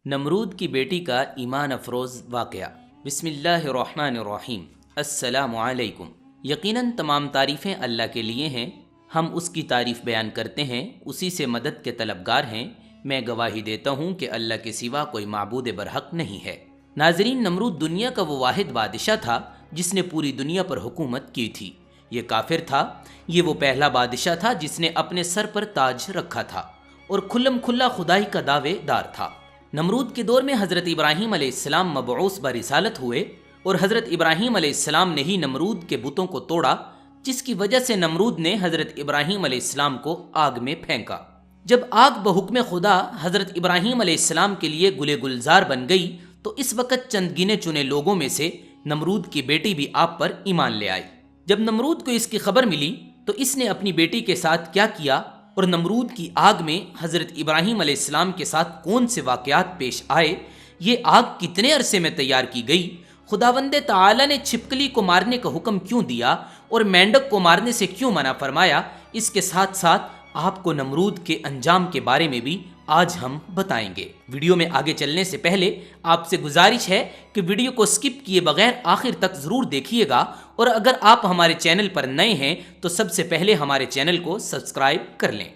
نمرود کی بیٹی کا ایمان افروز واقعہ۔ بسم اللہ الرحمن الرحیم۔ السلام علیکم۔ یقیناً تمام تعریفیں اللہ کے لیے ہیں، ہم اس کی تعریف بیان کرتے ہیں، اسی سے مدد کے طلبگار ہیں۔ میں گواہی دیتا ہوں کہ اللہ کے سوا کوئی معبود برحق نہیں ہے۔ ناظرین، نمرود دنیا کا وہ واحد بادشاہ تھا جس نے پوری دنیا پر حکومت کی تھی۔ یہ کافر تھا، یہ وہ پہلا بادشاہ تھا جس نے اپنے سر پر تاج رکھا تھا اور کھلم کھلا خدائی کا دعوے دار تھا۔ نمرود کے دور میں حضرت ابراہیم علیہ السلام مبعوث برسالت ہوئے اور حضرت ابراہیم علیہ السلام نے ہی نمرود کے بتوں کو توڑا، جس کی وجہ سے نمرود نے حضرت ابراہیم علیہ السلام کو آگ میں پھینکا۔ جب آگ بحکم خدا حضرت ابراہیم علیہ السلام کے لیے گلے گلزار بن گئی تو اس وقت چند گنے چنے لوگوں میں سے نمرود کی بیٹی بھی آپ پر ایمان لے آئی۔ جب نمرود کو اس کی خبر ملی تو اس نے اپنی بیٹی کے ساتھ کیا کیا اور نمرود کی آگ میں حضرت ابراہیم علیہ السلام کے ساتھ کون سے واقعات پیش آئے، یہ آگ کتنے عرصے میں تیار کی گئی، خداوند تعالی نے چھپکلی کو مارنے کا حکم کیوں دیا اور مینڈک کو مارنے سے کیوں منع فرمایا، اس کے ساتھ ساتھ آپ کو نمرود کے انجام کے بارے میں بھی آج ہم بتائیں گے۔ ویڈیو میں آگے چلنے سے پہلے آپ سے گزارش ہے کہ ویڈیو کو سکپ کیے بغیر آخر تک ضرور دیکھیے گا، اور اگر آپ ہمارے چینل پر نئے ہیں تو سب سے پہلے ہمارے چینل کو سبسکرائب کر لیں۔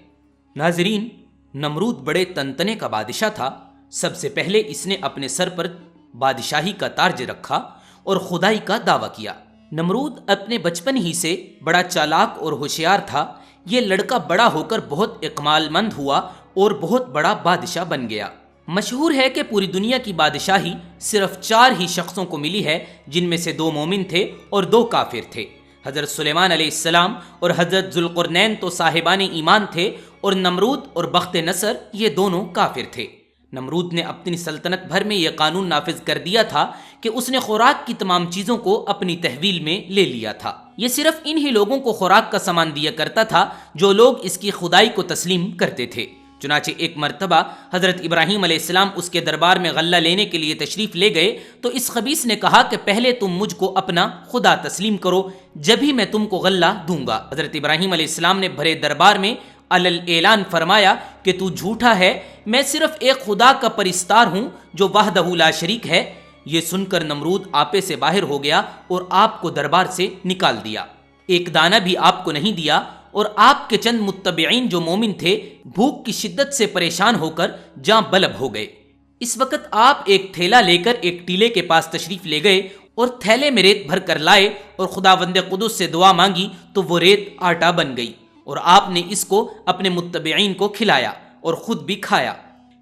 ناظرین، نمرود بڑے تنتنے کا بادشاہ تھا۔ سب سے پہلے اس نے اپنے سر پر بادشاہی کا تاج رکھا اور خدائی کا دعویٰ کیا۔ نمرود اپنے بچپن ہی سے بڑا چالاک اور ہوشیار تھا۔ یہ لڑکا بڑا ہو کر بہت اقمال مند ہوا اور بہت بڑا بادشاہ بن گیا۔ مشہور ہے کہ پوری دنیا کی بادشاہی صرف 4 ہی شخصوں کو ملی ہے، جن میں سے 2 مومن تھے اور 2 کافر تھے۔ حضرت سلیمان علیہ السلام اور حضرت ذوالقرنین تو صاحبان ایمان تھے، اور نمرود اور بخت نصر یہ دونوں کافر تھے۔ نمرود نے اپنی سلطنت بھر میں یہ قانون نافذ کر دیا تھا کہ اس نے خوراک کی تمام چیزوں کو اپنی تحویل میں لے لیا تھا۔ یہ صرف انہی لوگوں کو خوراک کا سامان دیا کرتا تھا جو لوگ اس کی خدائی کو تسلیم کرتے تھے۔ چنانچہ ایک مرتبہ حضرت ابراہیم علیہ السلام اس کے دربار میں غلہ لینے کے لیے تشریف لے گئے تو اس خبیث نے کہا کہ پہلے تم مجھ کو اپنا خدا تسلیم کرو، جبھی میں تم کو غلہ دوں گا۔ حضرت ابراہیم علیہ السلام نے بھرے دربار میں علل اعلان فرمایا کہ تو جھوٹا ہے، میں صرف ایک خدا کا پرستار ہوں جو وحدہ لا شریک ہے۔ یہ سن کر نمرود آپے سے باہر ہو گیا اور آپ کو دربار سے نکال دیا، ایک دانہ بھی آپ کو نہیں دیا، اور آپ کے چند متبعین جو مومن تھے بھوک کی شدت سے پریشان ہو کر جاں بلب ہو گئے۔ اس وقت آپ ایک تھیلا لے کر ایک ٹیلے کے پاس تشریف لے گئے اور تھیلے میں ریت بھر کر لائے اور خداوند قدس سے دعا مانگی تو وہ ریت آٹا بن گئی، اور آپ نے اس کو اپنے متبعین کو کھلایا اور خود بھی کھایا۔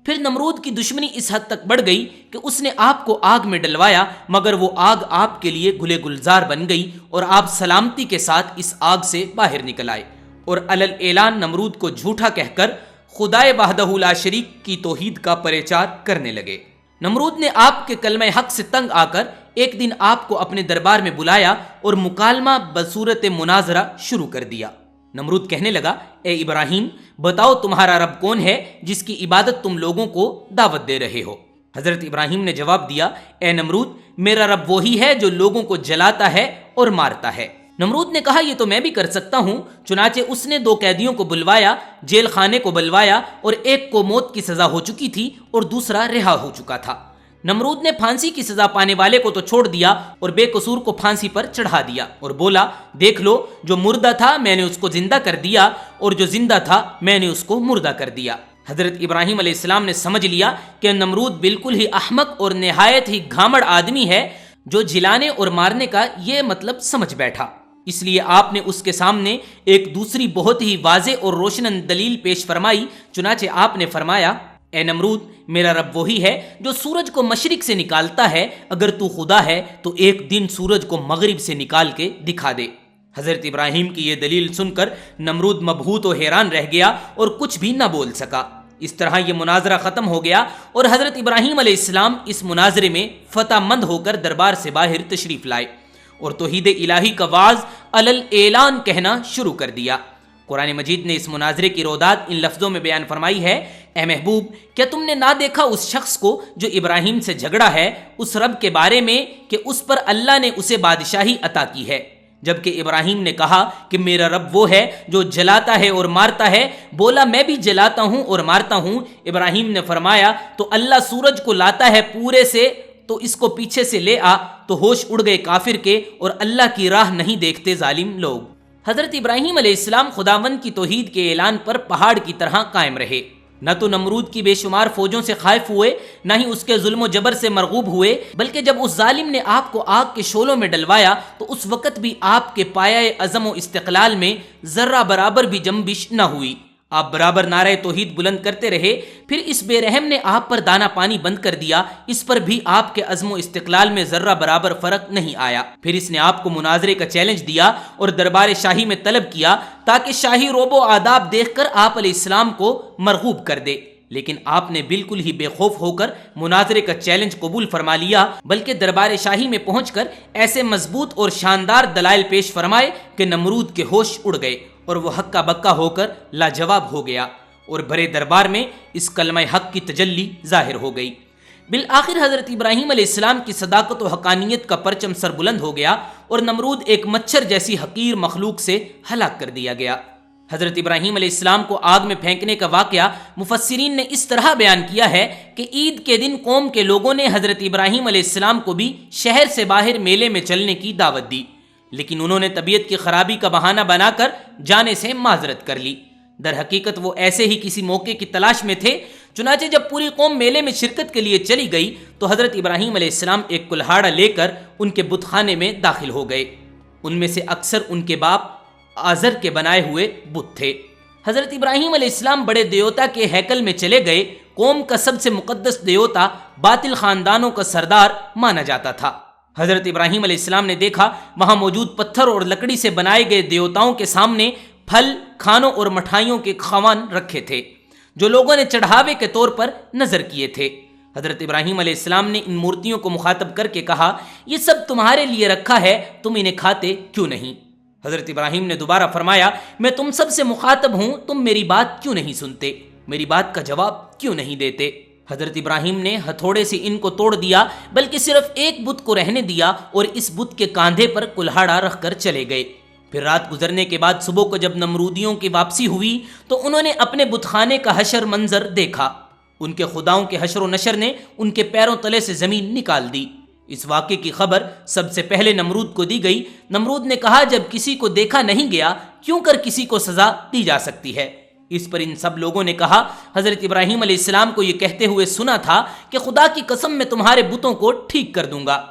پھر نمرود کی دشمنی اس حد تک بڑھ گئی کہ اس نے آپ کو آگ میں ڈلوایا، مگر وہ آگ آپ کے لیے گلے گلزار بن گئی اور آپ سلامتی کے ساتھ اس آگ سے باہر نکل آئے، اور علل اعلان نمرود کو جھوٹا کہہ کر خدائے وحدہ لا شریک کی توحید کا پرچار کرنے لگے۔ نمرود نے آپ کے کلمہ حق سے تنگ آ کر ایک دن آپ کو اپنے دربار میں بلایا اور مکالمہ بصورت مناظرہ شروع کر دیا۔ نمرود کہنے لگا، اے ابراہیم، بتاؤ تمہارا رب کون ہے جس کی عبادت تم لوگوں کو دعوت دے رہے ہو؟ حضرت ابراہیم نے جواب دیا، اے نمرود، میرا رب وہی ہے جو لوگوں کو جلاتا ہے اور مارتا ہے۔ نمرود نے کہا، یہ تو میں بھی کر سکتا ہوں۔ چنانچہ اس نے 2 قیدیوں کو بلوایا، جیل خانے کو بلوایا، اور ایک کو موت کی سزا ہو چکی تھی اور دوسرا رہا ہو چکا تھا۔ نمرود نے پھانسی کی سزا پانے والے کو تو چھوڑ دیا اور بے قصور کو پھانسی پر چڑھا دیا اور بولا، دیکھ لو، جو مردہ تھا میں نے اس کو زندہ کر دیا، اور جو زندہ تھا میں نے اس کو مردہ کر دیا۔ حضرت ابراہیم علیہ السلام نے سمجھ لیا کہ نمرود بالکل ہی احمق اور نہایت ہی گھامڑ آدمی ہے، جو جلانے اور مارنے کا یہ مطلب سمجھ بیٹھا۔ اس لیے آپ نے اس کے سامنے ایک دوسری بہت ہی واضح اور روشن دلیل پیش فرمائی۔ چنانچہ آپ نے فرمایا، اے نمرود، میرا رب وہی ہے جو سورج کو مشرق سے نکالتا ہے، اگر تو خدا ہے تو ایک دن سورج کو مغرب سے نکال کے دکھا دے۔ حضرت ابراہیم کی یہ دلیل سن کر نمرود مبہوت و حیران رہ گیا اور کچھ بھی نہ بول سکا۔ اس طرح یہ مناظرہ ختم ہو گیا اور حضرت ابراہیم علیہ السلام اس مناظرے میں فتح مند ہو کر دربار سے باہر تشریف لائے اور توحید الہی کا واعظ علل اعلان کہنا شروع کر دیا۔ قرآن مجید نے اس مناظرے کی روداد ان لفظوں میں بیان فرمائی ہے، اے محبوب، کیا تم نے نہ دیکھا اس شخص کو جو ابراہیم سے جھگڑا ہے، اس رب کے بارے میں کہ اس پر اللہ نے اسے بادشاہی عطا کی ہے، جبکہ ابراہیم نے کہا کہ میرا رب وہ ہے جو جلاتا ہے اور مارتا ہے۔ بولا میں بھی جلاتا ہوں اور مارتا ہوں۔ ابراہیم نے فرمایا تو اللہ سورج کو لاتا ہے پورے سے تو اس کو پیچھے سے لے آ۔ تو ہوش اڑ گئے کافر کے اور اللہ کی راہ نہیں دیکھتے ظالم لوگ۔ حضرت ابراہیم علیہ السلام خداوند کی توحید کے اعلان پر پہاڑ کی طرح قائم رہے۔ نہ تو نمرود کی بے شمار فوجوں سے خائف ہوئے، نہ ہی اس کے ظلم و جبر سے مرغوب ہوئے، بلکہ جب اس ظالم نے آپ کو آگ کے شعلوں میں ڈلوایا تو اس وقت بھی آپ کے پایہ عزم و استقلال میں ذرہ برابر بھی جنبش نہ ہوئی۔ آپ برابر نعرہ توحید بلند کرتے رہے۔ پھر اس بے رحم نے آپ پر دانا پانی بند کر دیا، اس پر بھی آپ کے عزم و استقلال میں ذرہ برابر فرق نہیں آیا۔ پھر اس نے آپ کو مناظرے کا چیلنج دیا اور دربار شاہی میں طلب کیا تاکہ شاہی روب و آداب دیکھ کر آپ علیہ السلام کو مرغوب کر دے، لیکن آپ نے بالکل ہی بے خوف ہو کر مناظرے کا چیلنج قبول فرما لیا، بلکہ دربار شاہی میں پہنچ کر ایسے مضبوط اور شاندار دلائل پیش فرمائے کہ نمرود کے ہوش اڑ گئے اور وہ ہکا بکا ہو کر لاجواب ہو گیا اور بڑے دربار میں اس کلمہ حق کی تجلی ظاہر ہو گئی۔ بالآخر حضرت ابراہیم علیہ السلام کی صداقت و حقانیت کا پرچم سر بلند ہو گیا اور نمرود ایک مچھر جیسی حقیر مخلوق سے ہلاک کر دیا گیا۔ حضرت ابراہیم علیہ السلام کو آگ میں پھینکنے کا واقعہ مفسرین نے اس طرح بیان کیا ہے کہ عید کے دن قوم کے لوگوں نے حضرت ابراہیم علیہ السلام کو بھی شہر سے باہر میلے میں چلنے کی دعوت دی، لیکن انہوں نے طبیعت کی خرابی کا بہانہ بنا کر جانے سے معذرت کر لی۔ در حقیقت وہ ایسے ہی کسی موقع کی تلاش میں تھے۔ چنانچہ جب پوری قوم میلے میں شرکت کے لیے چلی گئی تو حضرت ابراہیم علیہ السلام ایک کلہاڑا لے کر ان کے بت خانے میں داخل ہو گئے۔ ان میں سے اکثر ان کے باپ آزر کے بنائے ہوئے بت تھے۔ حضرت ابراہیم علیہ السلام بڑے دیوتا کے ہیکل میں چلے گئے۔ قوم کا سب سے مقدس دیوتا باطل خاندانوں کا سردار مانا جاتا تھا۔ حضرت ابراہیم علیہ السلام نے دیکھا وہاں موجود پتھر اور لکڑی سے بنائے گئے دیوتاؤں کے سامنے پھل، کھانوں اور مٹھائیوں کے خوان رکھے تھے جو لوگوں نے چڑھاوے کے طور پر نظر کیے تھے۔ حضرت ابراہیم علیہ السلام نے ان مورتیوں کو مخاطب کر کے کہا یہ سب تمہارے لیے رکھا ہے، تم انہیں کھاتے کیوں نہیں؟ حضرت ابراہیم نے دوبارہ فرمایا میں تم سب سے مخاطب ہوں، تم میری بات کیوں نہیں سنتے؟ میری بات کا جواب کیوں نہیں دیتے؟ حضرت ابراہیم نے ہتھوڑے سے ان کو توڑ دیا، بلکہ صرف ایک بت کو رہنے دیا اور اس بت کے کاندھے پر کلہاڑا رکھ کر چلے گئے۔ پھر رات گزرنے کے بعد صبح کو جب نمرودیوں کی واپسی ہوئی تو انہوں نے اپنے بت خانے کا حشر منظر دیکھا۔ ان کے خداؤں کے حشر و نشر نے ان کے پیروں تلے سے زمین نکال دی۔ اس واقعے کی خبر سب سے پہلے نمرود کو دی گئی۔ نمرود نے کہا جب کسی کو دیکھا نہیں گیا کیوں کر کسی کو سزا دی جا سکتی ہے؟ اس پر ان سب لوگوں نے کہا حضرت ابراہیم علیہ السلام کو یہ کہتے ہوئے سنا تھا کہ خدا کی قسم میں تمہارے بتوں کو ٹھیک کر دوں گا۔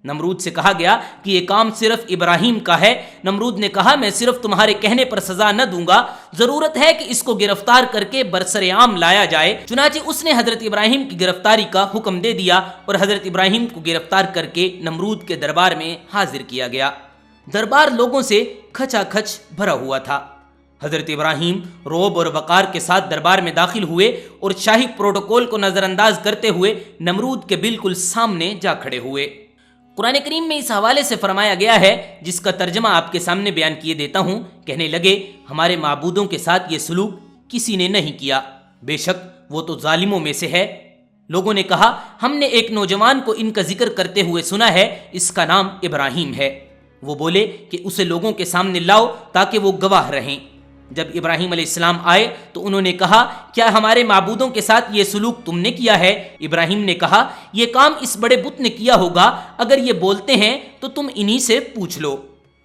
نمرود سے کہا گیا کہ یہ کام صرف ابراہیم کا ہے۔ نمرود نے کہا میں صرف تمہارے کہنے پر سزا نہ دوں گا، ضرورت ہے کہ اس کو گرفتار کر کے برسر عام لایا جائے۔ چنانچہ اس نے حضرت ابراہیم کی گرفتاری کا حکم دے دیا اور حضرت ابراہیم کو گرفتار کر کے نمرود کے دربار میں حاضر کیا گیا۔ دربار لوگوں سے کھچا کھچ بھرا ہوا تھا۔ حضرت ابراہیم روب اور وقار کے ساتھ دربار میں داخل ہوئے اور شاہی پروٹوکول کو نظر انداز کرتے ہوئے نمرود کے بالکل سامنے جا کھڑے ہوئے۔ قرآن کریم میں اس حوالے سے فرمایا گیا ہے جس کا ترجمہ آپ کے سامنے بیان کیے دیتا ہوں۔ کہنے لگے ہمارے معبودوں کے ساتھ یہ سلوک کسی نے نہیں کیا، بے شک وہ تو ظالموں میں سے ہے۔ لوگوں نے کہا ہم نے ایک نوجوان کو ان کا ذکر کرتے ہوئے سنا ہے، اس کا نام ابراہیم ہے۔ وہ بولے کہ اسے لوگوں کے سامنے لاؤ تاکہ وہ گواہ رہیں۔ جب ابراہیم علیہ السلام آئے تو انہوں نے کہا کیا ہمارے معبودوں کے ساتھ یہ سلوک تم نے کیا ہے؟ ابراہیم نے کہا یہ کام اس بڑے بت نے کیا ہوگا، اگر یہ بولتے ہیں تو تم انہی سے پوچھ لو۔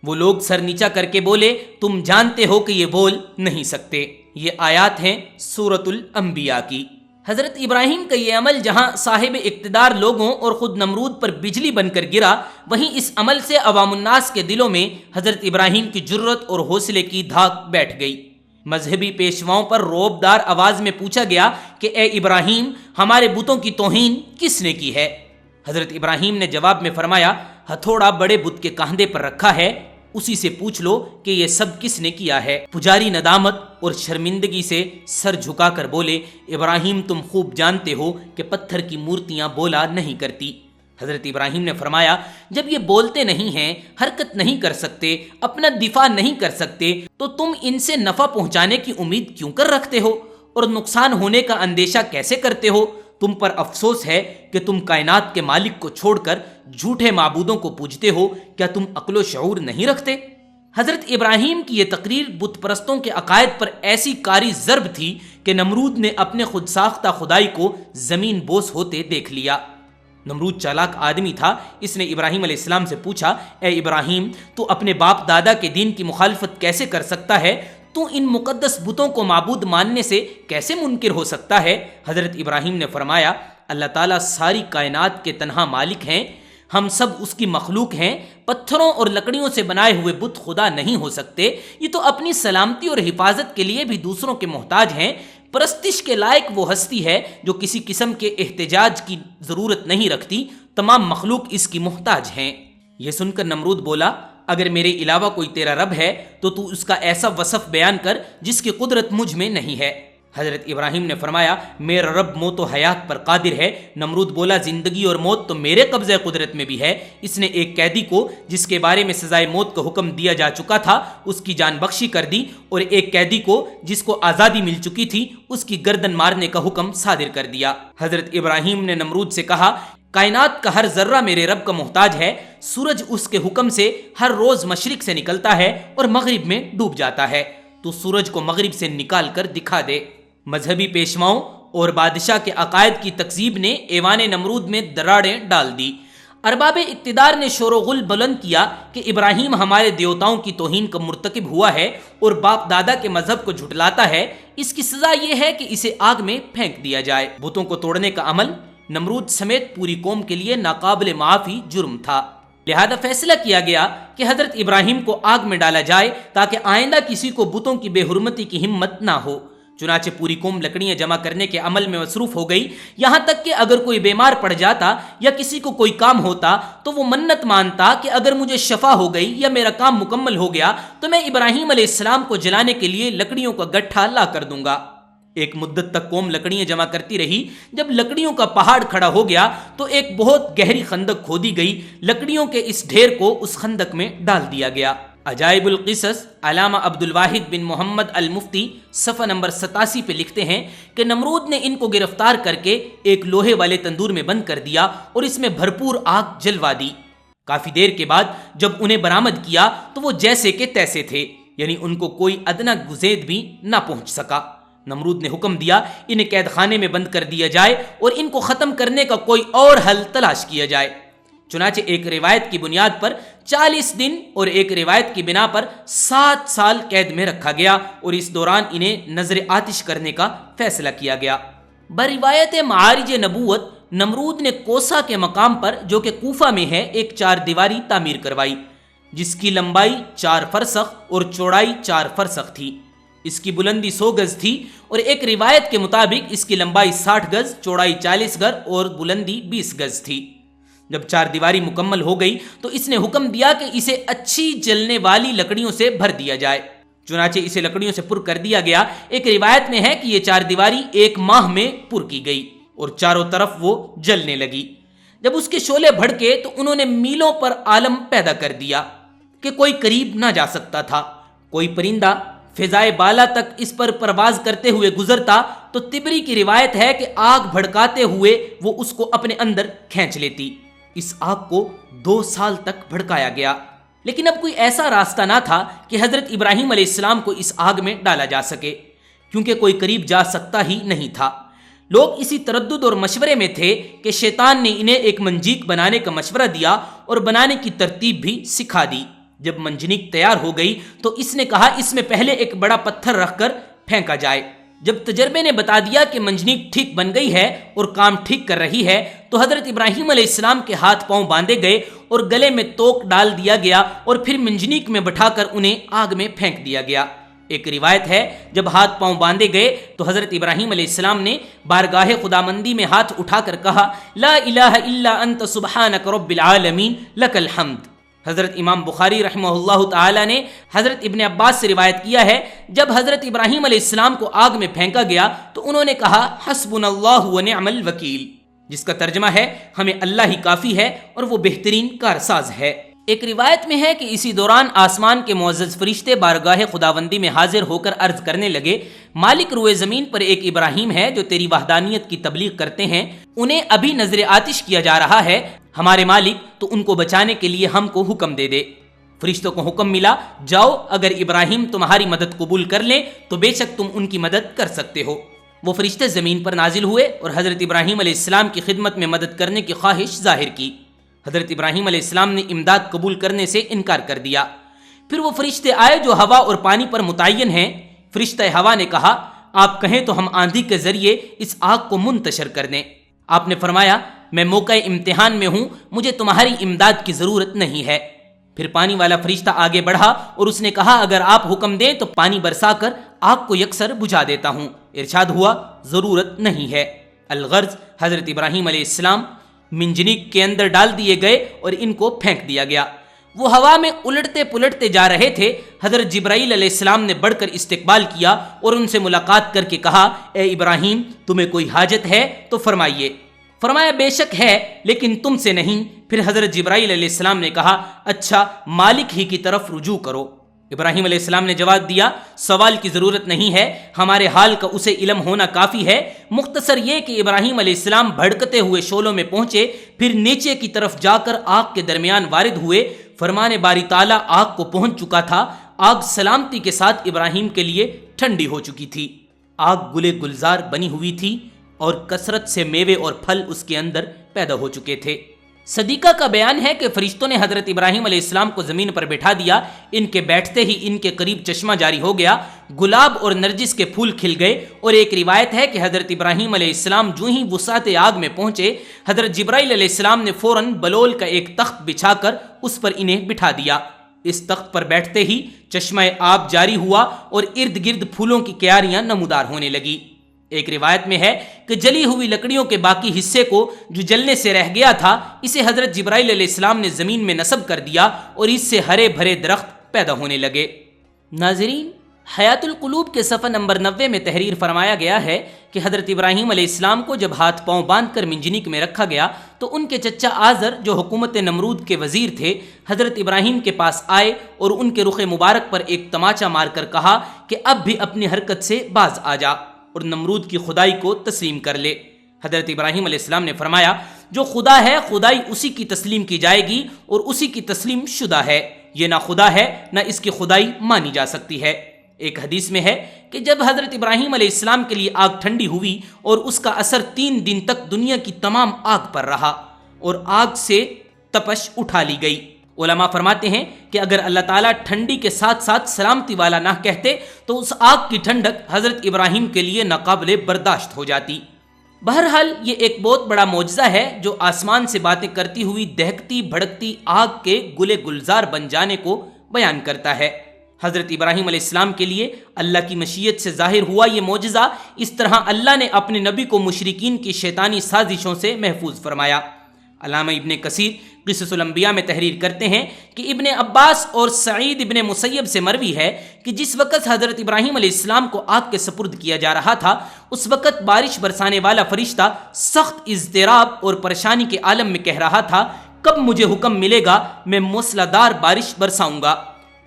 وہ لوگ سر نیچا کر کے بولے تم جانتے ہو کہ یہ بول نہیں سکتے۔ یہ آیات ہیں سورۃ الانبیاء کی۔ حضرت ابراہیم کا یہ عمل جہاں صاحب اقتدار لوگوں اور خود نمرود پر بجلی بن کر گرا، وہیں اس عمل سے عوام الناس کے دلوں میں حضرت ابراہیم کی جرت اور حوصلے کی دھاک بیٹھ گئی۔ مذہبی پیشواؤں پر روبدار آواز میں پوچھا گیا کہ اے ابراہیم ہمارے بتوں کی توہین کس نے کی ہے؟ حضرت ابراہیم نے جواب میں فرمایا ہتھوڑا بڑے بت کے کاندھے پر رکھا ہے، اسی سے پوچھ لو کہ یہ سب کس نے کیا ہے۔ پجاری ندامت اور شرمندگی سے سر جھکا کر بولے ابراہیم تم خوب جانتے ہو کہ پتھر کی مورتیاں بولا نہیں کرتی۔ حضرت ابراہیم نے فرمایا جب یہ بولتے نہیں ہیں، حرکت نہیں کر سکتے، اپنا دفاع نہیں کر سکتے تو تم ان سے نفع پہنچانے کی امید کیوں کر رکھتے ہو اور نقصان ہونے کا اندیشہ کیسے کرتے ہو؟ تم پر افسوس ہے کہ تم کائنات کے مالک کو چھوڑ کر جھوٹے معبودوں کو پوجتے ہو، کیا تم عقل و شعور نہیں رکھتے؟ حضرت ابراہیم کی یہ تقریر بت پرستوں کے عقائد پر ایسی کاری ضرب تھی کہ نمرود نے اپنے خود ساختہ خدائی کو زمین بوس ہوتے دیکھ لیا۔ نمرود چالاک آدمی تھا، اس نے ابراہیم علیہ السلام سے پوچھا، اے ابراہیم، تو اپنے باپ دادا کے دین کی مخالفت کیسے کر سکتا ہے؟ تو ان مقدس بتوں کو معبود ماننے سے کیسے منکر ہو سکتا ہے؟ حضرت ابراہیم نے فرمایا، اللہ تعالیٰ ساری کائنات کے تنہا مالک ہیں، ہم سب اس کی مخلوق ہیں، پتھروں اور لکڑیوں سے بنائے ہوئے بت خدا نہیں ہو سکتے، یہ تو اپنی سلامتی اور حفاظت کے لیے بھی دوسروں کے محتاج ہیں۔ پرستش کے لائق وہ ہستی ہے جو کسی قسم کے احتجاج کی ضرورت نہیں رکھتی، تمام مخلوق اس کی محتاج ہیں۔ یہ سن کر نمرود بولا، اگر میرے علاوہ کوئی تیرا رب ہے تو تو اس کا ایسا وصف بیان کر جس کی قدرت مجھ میں نہیں ہے۔ حضرت ابراہیم نے فرمایا، میرا رب موت و حیات پر قادر ہے۔ نمرود بولا، زندگی اور موت تو میرے قبضہ قدرت میں بھی ہے۔ اس نے ایک قیدی کو جس کے بارے میں سزائے موت کا حکم دیا جا چکا تھا اس کی جان بخشی کر دی، اور ایک قیدی کو جس کو آزادی مل چکی تھی اس کی گردن مارنے کا حکم صادر کر دیا۔ حضرت ابراہیم نے نمرود سے کہا، کائنات کا ہر ذرہ میرے رب کا محتاج ہے، سورج اس کے حکم سے ہر روز مشرق سے نکلتا ہے اور مغرب میں ڈوب جاتا ہے، تو سورج کو مغرب سے نکال کر دکھا دے۔ مذہبی پیشواؤں اور بادشاہ کے عقائد کی تکذیب نے ایوان نمرود میں دراڑیں ڈال دی۔ ارباب اقتدار نے شور و غل بلند کیا کہ ابراہیم ہمارے دیوتاؤں کی توہین کا مرتکب ہوا ہے اور باپ دادا کے مذہب کو جھٹلاتا ہے، اس کی سزا یہ ہے کہ اسے آگ میں پھینک دیا جائے۔ بتوں کو توڑنے کا عمل نمرود سمیت پوری قوم کے لیے ناقابل معافی جرم تھا، لہذا فیصلہ کیا گیا کہ حضرت ابراہیم کو آگ میں ڈالا جائے تاکہ آئندہ کسی کو بتوں کی بے حرمتی کی ہمت نہ ہو۔ چنانچہ پوری قوم لکڑیاں جمع کرنے کے عمل میں مصروف ہو گئی، یہاں تک کہ اگر کوئی بیمار پڑ جاتا یا کسی کو کوئی کام ہوتا تو وہ منت مانتا کہ اگر مجھے شفا ہو گئی یا میرا کام مکمل ہو گیا تو میں ابراہیم علیہ السلام کو جلانے کے لیے لکڑیوں کا گٹھا لا کر دوں گا۔ ایک مدت تک قوم لکڑیاں جمع کرتی رہی۔ جب لکڑیوں کا پہاڑ کھڑا ہو گیا تو ایک بہت گہری خندق کھودی گئی، لکڑیوں کے اس ڈھیر کو اس خندق میں ڈال دیا گیا۔ عجائب القصص علامہ عبد الواحد بن محمد المفتی صفحہ نمبر 87 پہ لکھتے ہیں کہ نمرود نے ان کو گرفتار کر کے ایک لوہے والے تندور میں بند کر دیا اور اس میں بھرپور آگ جلوا دی۔ کافی دیر کے بعد جب انہیں برآمد کیا تو وہ جیسے کہ تیسے تھے، یعنی ان کو کوئی ادنا گزید بھی نہ پہنچ سکا۔ نمرود نے حکم دیا انہیں قید خانے میں بند کر دیا جائے اور ان کو ختم کرنے کا کوئی اور حل تلاش کیا جائے۔ چنانچہ ایک روایت کی بنیاد پر 40 دن اور ایک روایت کی بنا پر 7 سال قید میں رکھا گیا اور اس دوران انہیں نظر آتش کرنے کا فیصلہ کیا گیا۔ بروایت معارج نبوت نمرود نے کوسا کے مقام پر جو کہ کوفہ میں ہے ایک 4 دیواری تعمیر کروائی جس کی لمبائی 4 فرسخ اور چوڑائی 4 فرسخ تھی۔ اس کی بلندی 100 گز تھی اور ایک روایت کے مطابق اس کی لمبائی 60 گز، چوڑائی 40 گز اور بلندی 20 گز تھی۔ جب 4 دیواری مکمل ہو گئی تو اس نے حکم دیا کہ اسے اچھی جلنے والی لکڑیوں سے بھر دیا جائے۔ چنانچہ اسے لکڑیوں سے پر کر دیا گیا۔ ایک روایت میں ہے کہ یہ 4 دیواری 1 ماہ میں پر کی گئی اور چاروں طرف وہ جلنے لگی۔ جب اس کے شعلے بھڑکے تو انہوں نے میلوں پر عالم پیدا کر دیا کہ کوئی قریب نہ جا سکتا تھا۔ کوئی پرندہ فضائے بالا تک اس پر پرواز کرتے ہوئے گزرتا تو تبری کی روایت ہے کہ آگ بھڑکاتے ہوئے وہ اس کو اپنے اندر کھینچ لیتی۔ اس آگ کو 2 سال تک بھڑکایا گیا، لیکن اب کوئی ایسا راستہ نہ تھا کہ حضرت ابراہیم علیہ السلام کو اس آگ میں ڈالا جا سکے، کیونکہ کوئی قریب جا سکتا ہی نہیں تھا۔ لوگ اسی تردد اور مشورے میں تھے کہ شیطان نے انہیں ایک منجیک بنانے کا مشورہ دیا اور بنانے کی ترتیب بھی سکھا دی۔ جب منجنیک تیار ہو گئی تو اس نے کہا اس میں پہلے ایک بڑا پتھر رکھ کر پھینکا جائے۔ جب تجربے نے بتا دیا کہ منجنیک ٹھیک بن گئی ہے اور کام ٹھیک کر رہی ہے تو حضرت ابراہیم علیہ السلام کے ہاتھ پاؤں باندھے گئے اور گلے میں توک ڈال دیا گیا اور پھر منجنیک میں بٹھا کر انہیں آگ میں پھینک دیا گیا۔ ایک روایت ہے جب ہاتھ پاؤں باندھے گئے تو حضرت ابراہیم علیہ السلام نے بارگاہ خدامندی میں ہاتھ اٹھا کر کہا، لا الہ الا انت سبحانک رب العالمین لک الحمد۔ حضرت امام بخاری رحمہ اللہ تعالی نے حضرت ابن عباس سے روایت کیا ہے جب حضرت ابراہیم علیہ السلام کو آگ میں پھینکا گیا تو انہوں نے کہا حسبنا اللہ ونعم الوکیل، جس کا ترجمہ ہے ہمیں اللہ ہی کافی ہے اور وہ بہترین کارساز ہے۔ ایک روایت میں ہے کہ اسی دوران آسمان کے معزز فرشتے بارگاہ خداوندی میں حاضر ہو کر عرض کرنے لگے، مالک روئے زمین پر ایک ابراہیم ہے جو تیری وحدانیت کی تبلیغ کرتے ہیں، انہیں ابھی نظر آتش کیا جا رہا ہے، ہمارے مالک تو ان کو بچانے کے لیے ہم کو حکم دے دے۔ فرشتوں کو حکم ملا، جاؤ، اگر ابراہیم تمہاری مدد قبول کر لیں تو بے شک تم ان کی مدد کر سکتے ہو۔ وہ فرشتے زمین پر نازل ہوئے اور حضرت ابراہیم علیہ السلام کی خدمت میں مدد کرنے کی خواہش ظاہر کی۔ حضرت ابراہیم علیہ السلام نے امداد قبول کرنے سے انکار کر دیا۔ پھر وہ فرشتے آئے جو ہوا اور پانی پر متعین ہیں۔ فرشتہ ہوا نے کہا، آپ کہیں تو ہم آندھی کے ذریعے اس آگ کو منتشر کر دیں۔ آپ نے فرمایا، میں موقع امتحان میں ہوں، مجھے تمہاری امداد کی ضرورت نہیں ہے۔ پھر پانی والا فرشتہ آگے بڑھا اور اس نے کہا، اگر آپ حکم دیں تو پانی برسا کر آگ کو یکسر بجھا دیتا ہوں۔ ارشاد ہوا، ضرورت نہیں ہے۔ الغرض حضرت ابراہیم علیہ السلام منجنیق کے اندر ڈال دیے گئے اور ان کو پھینک دیا گیا۔ وہ ہوا میں الٹتے پلٹتے جا رہے تھے۔ حضرت جبرائیل علیہ السلام نے بڑھ کر استقبال کیا اور ان سے ملاقات کر کے کہا، اے ابراہیم، تمہیں کوئی حاجت ہے تو فرمائیے۔ فرمایا، بے شک ہے، لیکن تم سے نہیں۔ پھر حضرت جبرائیل علیہ السلام نے کہا، اچھا، مالک ہی کی طرف رجوع کرو۔ ابراہیم علیہ السلام نے جواب دیا، سوال کی ضرورت نہیں ہے، ہمارے حال کا اسے علم ہونا کافی ہے۔ مختصر یہ کہ ابراہیم علیہ السلام بھڑکتے ہوئے شعلوں میں پہنچے، پھر نیچے کی طرف جا کر آگ کے درمیان وارد ہوئے۔ فرمان باری تعالیٰ آگ کو پہنچ چکا تھا۔ آگ سلامتی کے ساتھ ابراہیم کے لیے ٹھنڈی ہو چکی تھی۔ آگ گلے گلزار بنی ہوئی تھی اور کثرت سے میوے اور پھل اس کے اندر پیدا ہو چکے تھے۔ صدیقہ کا بیان ہے کہ فرشتوں نے حضرت ابراہیم علیہ السلام کو زمین پر بٹھا دیا۔ ان کے بیٹھتے ہی ان کے قریب چشمہ جاری ہو گیا، گلاب اور نرجس کے پھول کھل گئے، اور ایک روایت ہے کہ حضرت ابراہیم علیہ السلام جو ہی وسعت آگ میں پہنچے، حضرت جبرائیل علیہ السلام نے فوراً بلول کا ایک تخت بچھا کر اس پر انہیں بٹھا دیا۔ اس تخت پر بیٹھتے ہی چشمہ آب جاری ہوا اور ارد گرد پھولوں کی کیاریاں نمودار ہونے لگی۔ ایک روایت میں ہے کہ جلی ہوئی لکڑیوں کے باقی حصے کو جو جلنے سے رہ گیا تھا، اسے حضرت جبرائیل علیہ السلام نے زمین میں نصب کر دیا اور اس سے ہرے بھرے درخت پیدا ہونے لگے۔ ناظرین، حیات القلوب کے صفحہ نمبر 90 میں تحریر فرمایا گیا ہے کہ حضرت ابراہیم علیہ السلام کو جب ہاتھ پاؤں باندھ کر منجنیق میں رکھا گیا تو ان کے چچا آزر جو حکومت نمرود کے وزیر تھے، حضرت ابراہیم کے پاس آئے اور ان کے رخ مبارک پر ایک تماچا مار کر کہا کہ اب بھی اپنی حرکت سے باز آ جا اور نمرود کی خدائی کو تسلیم کر لے۔ حضرت ابراہیم علیہ السلام نے فرمایا، جو خدا ہے خدائی اسی کی تسلیم کی جائے گی اور اسی کی تسلیم شدہ ہے، یہ نہ خدا ہے نہ اس کی خدائی مانی جا سکتی ہے۔ ایک حدیث میں ہے کہ جب حضرت ابراہیم علیہ السلام کے لیے آگ ٹھنڈی ہوئی اور اس کا اثر 3 دن تک دنیا کی تمام آگ پر رہا اور آگ سے تپش اٹھا لی گئی۔ علماء فرماتے ہیں کہ اگر اللہ تعالیٰ ٹھنڈی کے ساتھ ساتھ سلامتی والا نہ کہتے تو اس آگ کی ٹھنڈک حضرت ابراہیم کے لیے ناقابل برداشت ہو جاتی۔ بہرحال یہ ایک بہت بڑا معجزہ ہے جو آسمان سے باتیں کرتی ہوئی دہکتی بھڑکتی آگ کے گلے گلزار بن جانے کو بیان کرتا ہے۔ حضرت ابراہیم علیہ السلام کے لیے اللہ کی مشیت سے ظاہر ہوا یہ معجزہ، اس طرح اللہ نے اپنے نبی کو مشرکین کی شیطانی سازشوں سے محفوظ فرمایا۔ علامہ ابن کثیر قصص الانبیاء میں تحریر کرتے ہیں کہ ابن عباس اور سعید ابن مسیب سے مروی ہے کہ جس وقت حضرت ابراہیم علیہ السلام کو آگ کے سپرد کیا جا رہا تھا، اس وقت بارش برسانے والا فرشتہ سخت اضطراب اور پریشانی کے عالم میں کہہ رہا تھا، کب مجھے حکم ملے گا میں موسلادھار بارش برساؤں گا،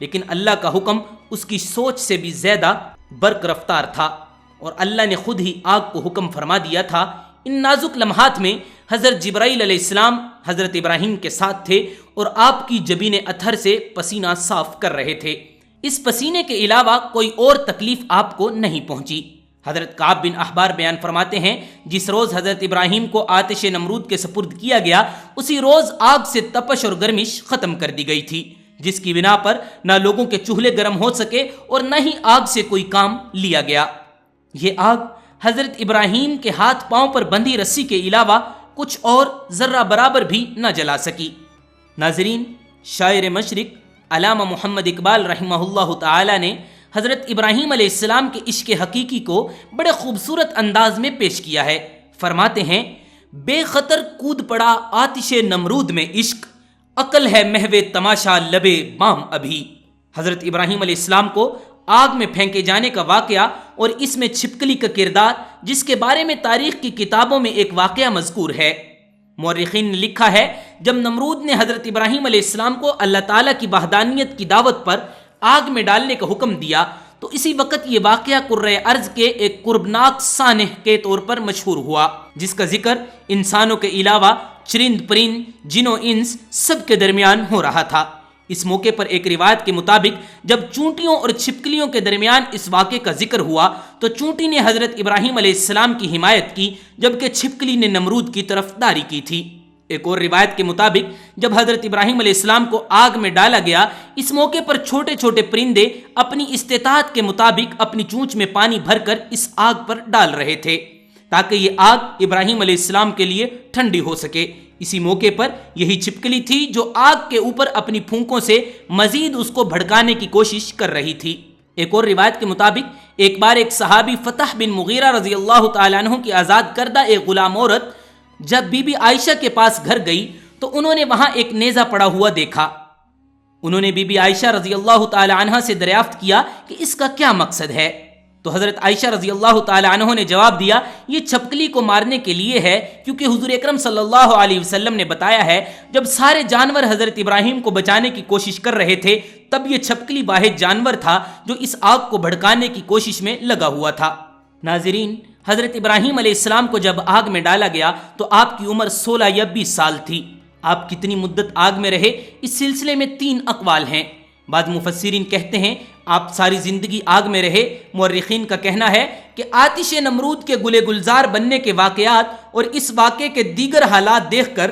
لیکن اللہ کا حکم اس کی سوچ سے بھی زیادہ برق رفتار تھا اور اللہ نے خود ہی آگ کو حکم فرما دیا تھا۔ ان نازک لمحات میں حضرت جبرائیل علیہ السلام حضرت ابراہیم کے ساتھ تھے اور آپ کی جبین اطہر سے پسینہ صاف کر رہے تھے۔ اس پسینے کے علاوہ کوئی اور تکلیف آپ کو نہیں پہنچی۔ حضرت کعب بن احبار بیان فرماتے ہیں، جس روز حضرت ابراہیم کو آتش نمرود کے سپرد کیا گیا، اسی روز آگ سے تپش اور گرمش ختم کر دی گئی تھی، جس کی بنا پر نہ لوگوں کے چولہے گرم ہو سکے اور نہ ہی آگ سے کوئی کام لیا گیا۔ یہ آگ حضرت ابراہیم کے ہاتھ پاؤں پر بندھی رسی کے علاوہ کچھ اور ذرہ برابر بھی نہ جلا سکی۔ ناظرین، شاعر مشرق علامہ محمد اقبال رحمہ اللہ تعالی نے حضرت ابراہیم علیہ السلام کے عشق حقیقی کو بڑے خوبصورت انداز میں پیش کیا ہے۔ فرماتے ہیں، بے خطر کود پڑا آتش نمرود میں عشق، عقل ہے محو تماشا لبے بام ابھی۔ حضرت ابراہیم علیہ السلام کو آگ میں پھینکے جانے کا واقعہ اور اس میں چھپکلی کا کردار، جس کے بارے میں تاریخ کی کتابوں میں ایک واقعہ مذکور ہے۔ مورخین نے لکھا ہے جب نمرود نے حضرت ابراہیم علیہ السلام کو اللہ تعالیٰ کی وحدانیت کی دعوت پر آگ میں ڈالنے کا حکم دیا تو اسی وقت یہ واقعہ کرۂ ارض کے ایک قربناک سانح کے طور پر مشہور ہوا، جس کا ذکر انسانوں کے علاوہ چرند پرند جن و انس سب کے درمیان ہو رہا تھا۔ اس موقع پر ایک روایت کے مطابق جب چونٹیوں اور چھپکلیوں کے درمیان اس واقعے کا ذکر ہوا تو چونٹی نے حضرت ابراہیم علیہ السلام کی حمایت کی جبکہ چھپکلی نے نمرود کی طرف داری کی تھی۔ ایک اور روایت کے مطابق جب حضرت ابراہیم علیہ السلام کو آگ میں ڈالا گیا، اس موقع پر چھوٹے چھوٹے پرندے اپنی استطاعت کے مطابق اپنی چونچ میں پانی بھر کر اس آگ پر ڈال رہے تھے تاکہ یہ آگ ابراہیم علیہ السلام کے لیے ٹھنڈی ہو سکے۔ اسی موقع پر یہی چھپکلی تھی جو آگ کے اوپر اپنی پھونکوں سے مزید اس کو بھڑکانے کی کوشش کر رہی تھی۔ ایک اور روایت کے مطابق ایک بار ایک صحابی فتح بن مغیرہ رضی اللہ تعالیٰ عنہ کی آزاد کردہ ایک غلام عورت جب بی بی عائشہ کے پاس گھر گئی تو انہوں نے وہاں ایک نیزہ پڑا ہوا دیکھا۔ انہوں نے بی بی عائشہ رضی اللہ تعالی عنہ سے دریافت کیا کہ اس کا کیا مقصد ہے، تو حضرت عائشہ رضی اللہ تعالی عنہ نے جواب دیا یہ چھپکلی کو مارنے کے لیے ہے، کیونکہ حضور اکرم صلی اللہ علیہ وسلم نے بتایا ہے جب سارے جانور حضرت ابراہیم کو بچانے کی کوشش کر رہے تھے تب یہ چھپکلی واحد جانور تھا جو اس آگ کو بھڑکانے کی کوشش میں لگا ہوا تھا۔ ناظرین، حضرت ابراہیم علیہ السلام کو جب آگ میں ڈالا گیا تو آپ کی عمر 16 یا 20 سال تھی۔ آپ کتنی مدت آگ میں رہے اس سلسلے میں 3 اقوال ہیں۔ بعض مفسرین کہتے ہیں آپ ساری زندگی آگ میں رہے۔ مورخین کا کہنا ہے کہ آتش نمرود کے گلے گلزار بننے کے واقعات اور اس واقعے کے دیگر حالات دیکھ کر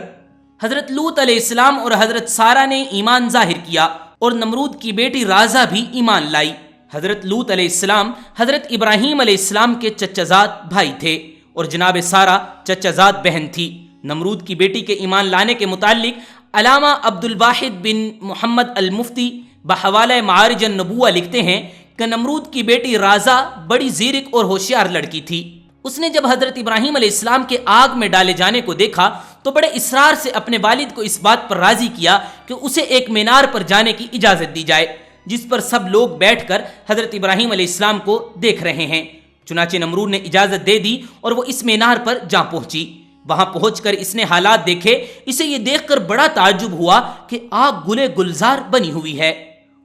حضرت لوط علیہ السلام اور حضرت سارہ نے ایمان ظاہر کیا اور نمرود کی بیٹی رازہ بھی ایمان لائی۔ حضرت لوط علیہ السلام حضرت ابراہیم علیہ السلام کے چچا زاد بھائی تھے اور جناب سارہ چچا زاد بہن تھی۔ نمرود کی بیٹی کے ایمان لانے کے متعلق علامہ عبد الواحد بن محمد المفتی بحوالہ معارج النبوہ لکھتے ہیں کہ نمرود کی بیٹی رازہ بڑی زیرک اور ہوشیار لڑکی تھی۔ اس نے جب حضرت ابراہیم علیہ السلام کے آگ میں ڈالے جانے کو دیکھا تو بڑے اصرار سے اپنے والد کو اس بات پر راضی کیا کہ اسے ایک مینار پر جانے کی اجازت دی جائے جس پر سب لوگ بیٹھ کر حضرت ابراہیم علیہ السلام کو دیکھ رہے ہیں۔ چنانچہ نمرود نے اجازت دے دی اور وہ اس مینار پر جا پہنچی۔ وہاں پہنچ کر اس نے حالات دیکھے۔ اسے یہ دیکھ کر بڑا تعجب ہوا کہ آگ گلے گلزار بنی ہوئی ہے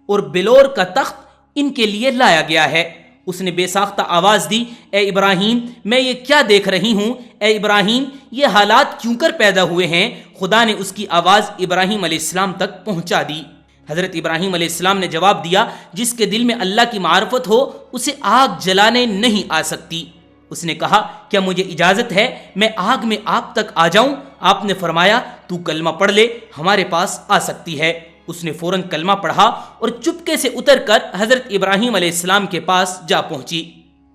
اور بلور کا تخت ان کے لیے لایا گیا ہے۔ اس نے بے ساختہ آواز دی، اے ابراہیم، میں یہ کیا دیکھ رہی ہوں؟ اے ابراہیم، یہ حالات کیوں کر پیدا ہوئے ہیں؟ خدا نے اس کی آواز ابراہیم علیہ السلام تک پہنچا دی۔ حضرت ابراہیم علیہ السلام نے جواب دیا، جس کے دل میں اللہ کی معرفت ہو اسے آگ جلانے نہیں آ سکتی۔ اس نے کہا، کیا مجھے اجازت ہے میں آگ میں آپ تک آ جاؤں؟ آپ نے فرمایا، تو کلمہ پڑھ لے، ہمارے پاس آ سکتی ہے۔ اس نے فوراً کلمہ پڑھا اور چپکے سے اتر کر حضرت ابراہیم علیہ السلام کے پاس جا پہنچی۔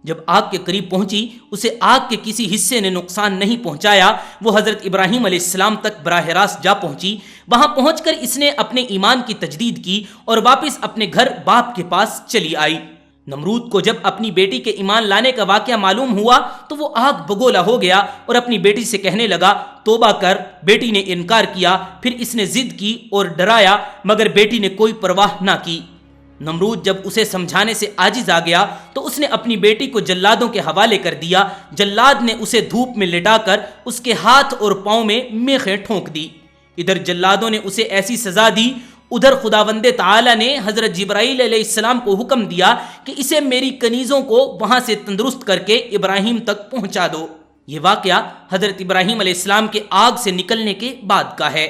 جب آگ کے قریب پہنچی اسے آگ کے کسی حصے نے نقصان نہیں پہنچایا۔ وہ حضرت ابراہیم علیہ السلام تک براہ راست جا پہنچی۔ وہاں پہنچ کر اس نے اپنے ایمان کی تجدید کی اور واپس اپنے گھر باپ کے پاس چلی آئی۔ نمرود کو جب اپنی بیٹی کے ایمان لانے کا واقعہ معلوم ہوا تو وہ آگ بگولا ہو گیا اور اپنی بیٹی سے کہنے لگا، توبہ کر۔ بیٹی نے انکار کیا، پھر اس نے ضد کی اور ڈرایا مگر بیٹی نے کوئی پرواہ نہ کی۔ نمرود جب اسے سمجھانے سے عاجز آ گیا تو اس نے اپنی بیٹی کو جلادوں کے حوالے کر دیا۔ جلاد نے اسے دھوپ میں لٹا کر اس کے ہاتھ اور پاؤں میں میخیں ٹھونک دی۔ ادھر جلادوں نے اسے ایسی سزا دی، ادھر خداوند تعالی نے حضرت جبرائیل علیہ السلام کو حکم دیا کہ اسے میری کنیزوں کو وہاں سے تندرست کر کے ابراہیم تک پہنچا دو۔ یہ واقعہ حضرت ابراہیم علیہ السلام کے آگ سے نکلنے کے بعد کا ہے۔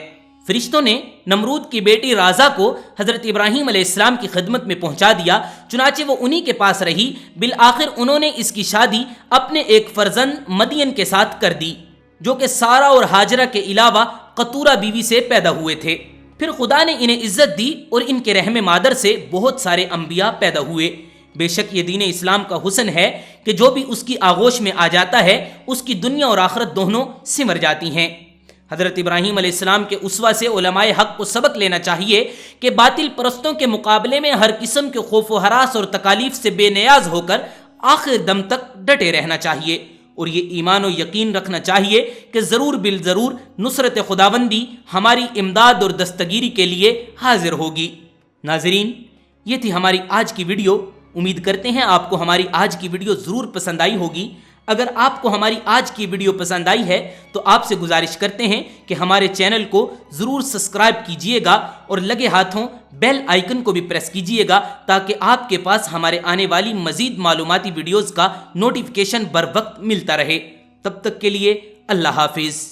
فرشتوں نے نمرود کی بیٹی رازہ کو حضرت ابراہیم علیہ السلام کی خدمت میں پہنچا دیا، چنانچہ وہ انہی کے پاس رہی۔ بالآخر انہوں نے اس کی شادی اپنے ایک فرزند مدین کے ساتھ کر دی جو کہ سارہ اور ہاجرہ کے علاوہ قطورہ بیوی سے پیدا ہوئے تھے۔ پھر خدا نے انہیں عزت دی اور ان کے رحم مادر سے بہت سارے انبیاء پیدا ہوئے۔ بے شک یہ دین اسلام کا حسن ہے کہ جو بھی اس کی آغوش میں آ جاتا ہے اس کی دنیا اور آخرت دونوں سمر جاتی ہیں۔ حضرت ابراہیم علیہ السلام کے اسوہ سے علماء حق کو سبق لینا چاہیے کہ باطل پرستوں کے مقابلے میں ہر قسم کے خوف و ہراس اور تکالیف سے بے نیاز ہو کر آخر دم تک ڈٹے رہنا چاہیے اور یہ ایمان و یقین رکھنا چاہیے کہ ضرور بالضرور نصرت خداوندی ہماری امداد اور دستگیری کے لیے حاضر ہوگی۔ ناظرین، یہ تھی ہماری آج کی ویڈیو۔ امید کرتے ہیں آپ کو ہماری آج کی ویڈیو ضرور پسند آئی ہوگی۔ اگر آپ کو ہماری آج کی ویڈیو پسند آئی ہے تو آپ سے گزارش کرتے ہیں کہ ہمارے چینل کو ضرور سبسکرائب کیجئے گا اور لگے ہاتھوں بیل آئیکن کو بھی پریس کیجئے گا تاکہ آپ کے پاس ہمارے آنے والی مزید معلوماتی ویڈیوز کا نوٹیفیکیشن بر وقت ملتا رہے۔ تب تک کے لیے اللہ حافظ۔